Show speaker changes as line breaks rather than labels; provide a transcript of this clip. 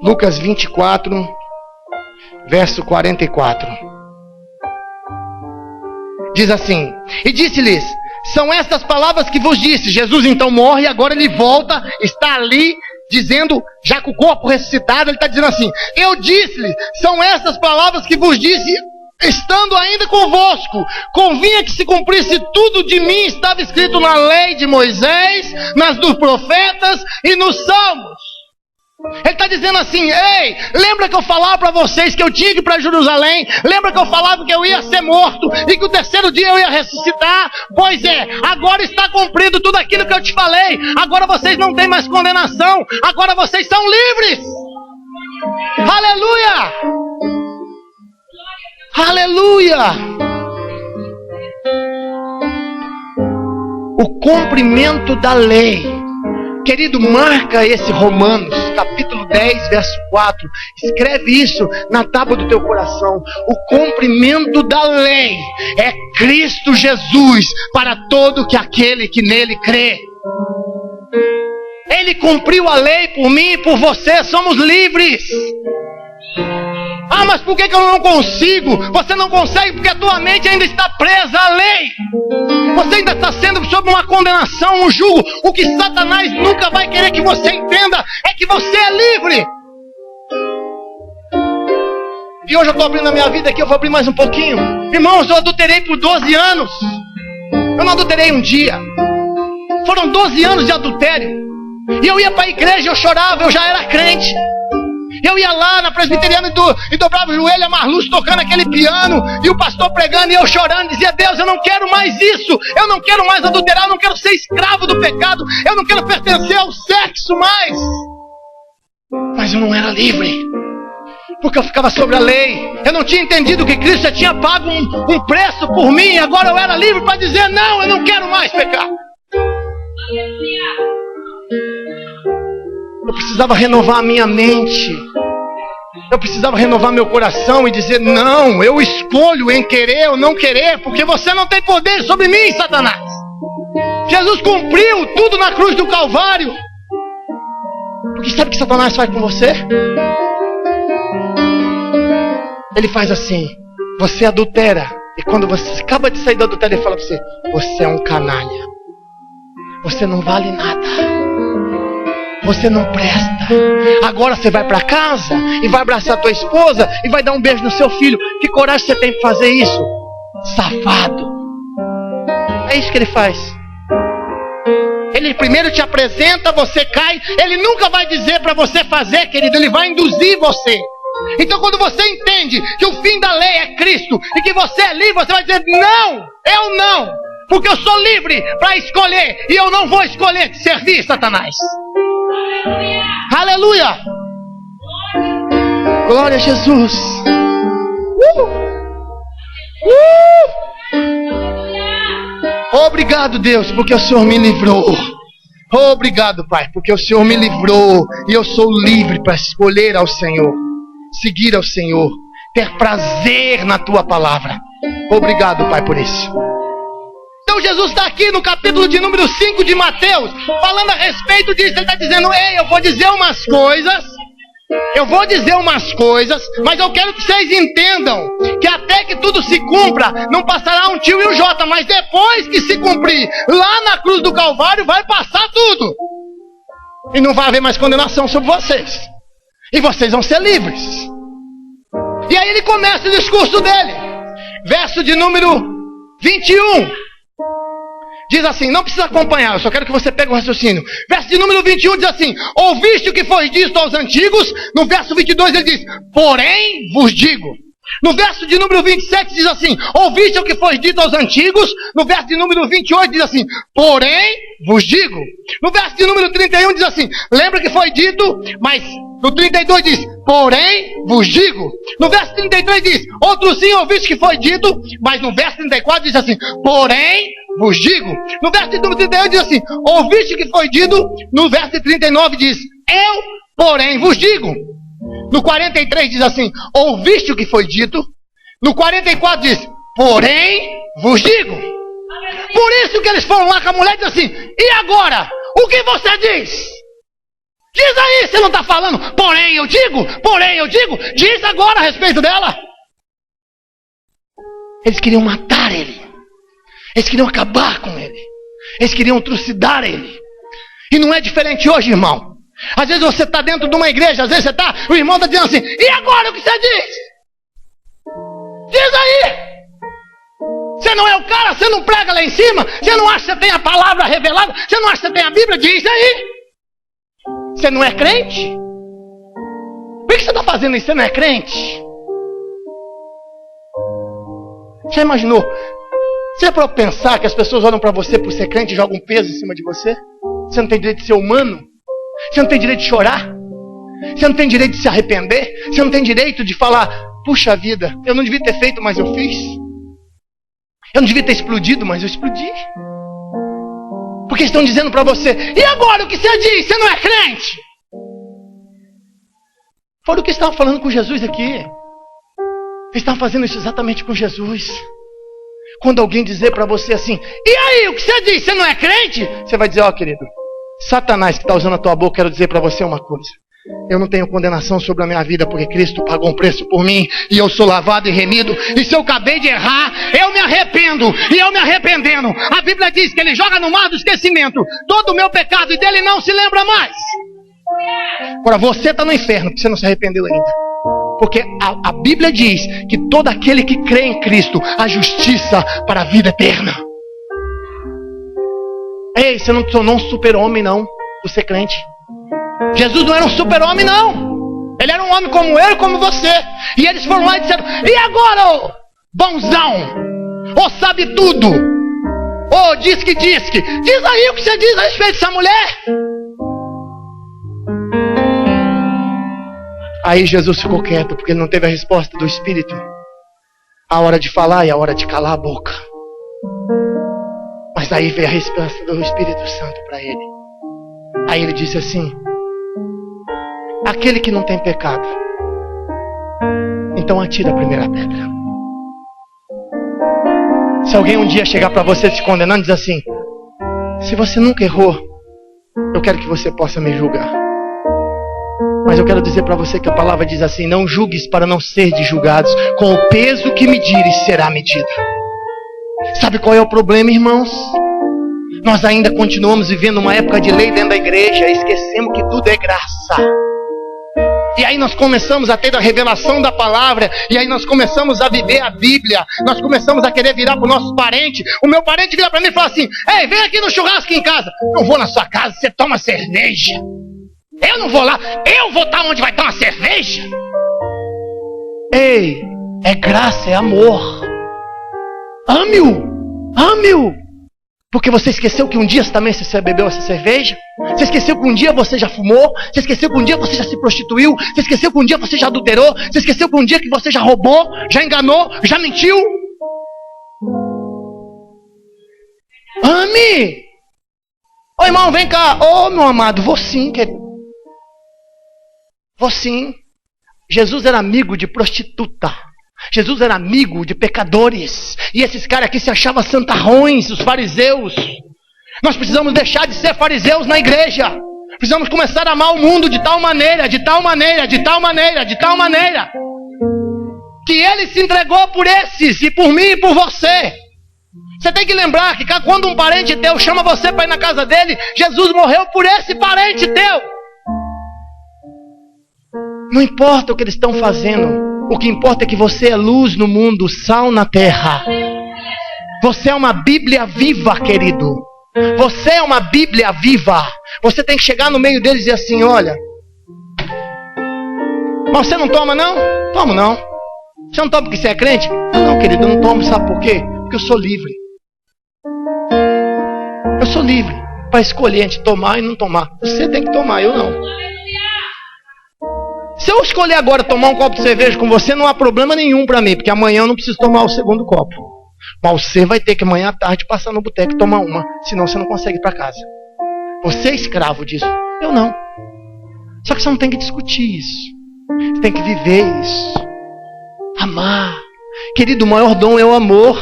Lucas 24, verso 44. Diz assim: e disse-lhes, são estas palavras que vos disse. Jesus então morre, agora ele volta, está ali, dizendo, já com o corpo ressuscitado, ele está dizendo assim: eu disse-lhes, são estas palavras que vos disse, estando ainda convosco. Convinha que se cumprisse tudo de mim, estava escrito na lei de Moisés, nas dos profetas e nos salmos. Ele está dizendo assim: ei, lembra que eu falava para vocês que eu tinha que ir para Jerusalém? Lembra que eu falava que eu ia ser morto e que o terceiro dia eu ia ressuscitar? Pois é, agora está cumprido tudo aquilo que eu te falei. Agora vocês não têm mais condenação. Agora vocês são livres. Aleluia! Aleluia! O cumprimento da lei. Querido, marca esse Romanos, capítulo 10, verso 4. Escreve isso na tábua do teu coração. O cumprimento da lei é Cristo Jesus para todo aquele que nele crê. Ele cumpriu a lei por mim e por você. Somos livres. Ah, mas por que eu não consigo? Você não consegue porque a tua mente ainda está presa à lei. Você ainda está sendo sob uma condenação, um jugo. O que Satanás nunca vai querer que você entenda é que você é livre. E hoje eu estou abrindo a minha vida aqui, eu vou abrir mais um pouquinho. Irmãos, eu adulterei por 12 anos. Eu não adulterei um dia. Foram 12 anos de adultério. E eu ia para a igreja, eu chorava, eu já era crente. Eu ia lá na presbiteriana e dobrava o joelho, a Marluz tocando aquele piano, e o pastor pregando, e eu chorando, dizia: Deus, eu não quero mais isso, eu não quero mais adulterar, eu não quero ser escravo do pecado, eu não quero pertencer ao sexo mais. Mas eu não era livre, porque eu ficava sobre a lei. Eu não tinha entendido que Cristo já tinha pago um preço por mim, e agora eu era livre para dizer: não, eu não quero mais pecar. Eu precisava renovar a minha mente. Eu precisava renovar meu coração e dizer: não, eu escolho em querer ou não querer, porque você não tem poder sobre mim, Satanás. Jesus cumpriu tudo na cruz do Calvário. Porque sabe o que Satanás faz com você? Ele faz assim: você adultera, e quando você acaba de sair do adultério, ele fala para você: você é um canalha, você não vale nada, você não presta. Agora você vai para casa e vai abraçar a tua esposa e vai dar um beijo no seu filho. Que coragem você tem para fazer isso? Safado. É isso que ele faz. Ele primeiro te apresenta, você cai. Ele nunca vai dizer para você fazer, querido. Ele vai induzir você. Então quando você entende que o fim da lei é Cristo e que você é livre, você vai dizer: não, eu não. Porque eu sou livre para escolher. E eu não vou escolher te servir, Satanás. Aleluia! Glória a Jesus. Obrigado, Deus, porque o Senhor me livrou. Obrigado, Pai, porque o Senhor me livrou. E eu sou livre para escolher ao Senhor, seguir ao Senhor, ter prazer na Tua palavra. Obrigado, Pai, por isso. Então Jesus está aqui no capítulo de número 5 de Mateus, falando a respeito disso. Ele está dizendo: ei, eu vou dizer umas coisas, mas eu quero que vocês entendam que até que tudo se cumpra, não passará um tio e um jota, mas depois que se cumprir, lá na cruz do Calvário, vai passar tudo. E não vai haver mais condenação sobre vocês. E vocês vão ser livres. E aí ele começa o discurso dele. Verso de número 21. Diz assim, não precisa acompanhar, eu só quero que você pegue o raciocínio. Verso de número 21 diz assim: ouviste o que foi dito aos antigos? No verso 22 ele diz: porém vos digo. No verso de número 27 diz assim: ouviste o que foi dito aos antigos? No verso de número 28 diz assim: porém vos digo. No verso de número 31 diz assim: lembra que foi dito, mas no 32 diz: porém vos digo. No verso 33 diz: outro sim ouviste que foi dito, mas no verso 34 diz assim: porém vos digo. No verso de número 38 diz assim: ouviste que foi dito. No verso de 39 diz: eu, porém, vos digo. No 43 diz assim: ouviste o que foi dito. No 44 diz: porém, vos digo. Por isso que eles foram lá com a mulher e diz assim: e agora? O que você diz? Diz aí, você não está falando, porém eu digo, diz agora a respeito dela. Eles queriam matar ele. Eles queriam acabar com ele. Eles queriam trucidar ele. E não é diferente hoje, irmão. Às vezes você está dentro de uma igreja, às vezes você está, o irmão está dizendo assim, e agora o que você diz? Diz aí. Você não é o cara, você não prega lá em cima, você não acha que você tem a palavra revelada, você não acha que você tem a Bíblia, diz aí. Você não é crente? Por que você está fazendo isso? Você não é crente? Já imaginou? Você é para pensar que as pessoas olham para você por ser crente e jogam um peso em cima de você? Você não tem direito de ser humano? Você não tem direito de chorar? Você não tem direito de se arrepender? Você não tem direito de falar, puxa vida, eu não devia ter feito, mas eu fiz. Eu não devia ter explodido, mas eu explodi. Porque estão dizendo para você, e agora o que você diz? Você não é crente? Foi o que estavam falando com Jesus aqui. Eles estavam fazendo isso exatamente com Jesus. Quando alguém dizer para você assim, e aí, o que você diz? Você não é crente? Você vai dizer, ó querido, Satanás que está usando a tua boca, quero dizer para você uma coisa. Eu não tenho condenação sobre a minha vida, porque Cristo pagou um preço por mim, e eu sou lavado e remido, e se eu acabei de errar, eu me arrependo, e eu me arrependendo. A Bíblia diz que ele joga no mar do esquecimento todo o meu pecado, e dele não se lembra mais. Agora você está no inferno, porque você não se arrependeu ainda. Porque a Bíblia diz que todo aquele que crê em Cristo, a justiça para a vida eterna. Ei, você não tornou um super-homem não, por ser crente. Jesus não era um super-homem não. Ele era um homem como eu e como você. E eles foram lá e disseram, e agora, ô bonzão? Ô sabe tudo? Ô diz que. Diz aí o que você diz a respeito dessa mulher. Aí Jesus ficou quieto, porque ele não teve a resposta do Espírito. A hora de falar e a hora de calar a boca. Mas aí veio a resposta do Espírito Santo para ele. Aí ele disse assim, aquele que não tem pecado, então atira a primeira pedra. Se alguém um dia chegar para você te condenando e dizer assim, se você nunca errou, eu quero que você possa me julgar. Mas eu quero dizer para você que a palavra diz assim, não julgues para não ser de julgados, com o peso que medires será medido. Sabe qual é o problema, irmãos? Nós ainda continuamos vivendo uma época de lei dentro da igreja, esquecemos que tudo é graça. E aí nós começamos a ter a revelação da palavra, e aí nós começamos a viver a Bíblia, nós começamos a querer virar para o nosso parente. O meu parente vira para mim e fala assim, ei, vem aqui no churrasco em casa. Não vou na sua casa, você toma cerveja. Eu não vou lá, eu vou estar onde vai estar uma cerveja. Ei, é graça, é amor. Ame-o, ame-o. Porque você esqueceu que um dia também você bebeu essa cerveja? Você esqueceu que um dia você já fumou? Você esqueceu que um dia você já se prostituiu? Você esqueceu que um dia você já adulterou? Você esqueceu que um dia que você já roubou? Já enganou? Já mentiu? Ame! Ô irmão, vem cá. Ô meu amado, vou sim, querido. Vou sim. Jesus era amigo de prostituta. Jesus era amigo de pecadores. E esses caras aqui se achavam santarrões, os fariseus. Nós precisamos deixar de ser fariseus na igreja. Precisamos começar a amar o mundo de tal maneira, de tal maneira, de tal maneira, de tal maneira, que ele se entregou por esses, e por mim e por você. Você tem que lembrar que quando um parente teu chama você para ir na casa dele, Jesus morreu por esse parente teu. Não importa o que eles estão fazendo. O que importa é que você é luz no mundo, sal na terra. Você é uma Bíblia viva, querido. Você é uma Bíblia viva. Você tem que chegar no meio deles e dizer assim, olha, mas você não toma não? Tomo não. Você não toma porque você é crente? Não, querido, eu não tomo, sabe por quê? Porque eu sou livre. Eu sou livre para escolher entre tomar e não tomar. Você tem que tomar, eu não. Se eu escolher agora tomar um copo de cerveja com você, não há problema nenhum para mim, porque amanhã eu não preciso tomar o segundo copo. Mas você vai ter que amanhã à tarde passar no boteco e tomar uma, senão você não consegue ir para casa. Você é escravo disso, eu não. Só que você não tem que discutir isso. Você tem que viver isso. Amar. Querido, o maior dom é o amor.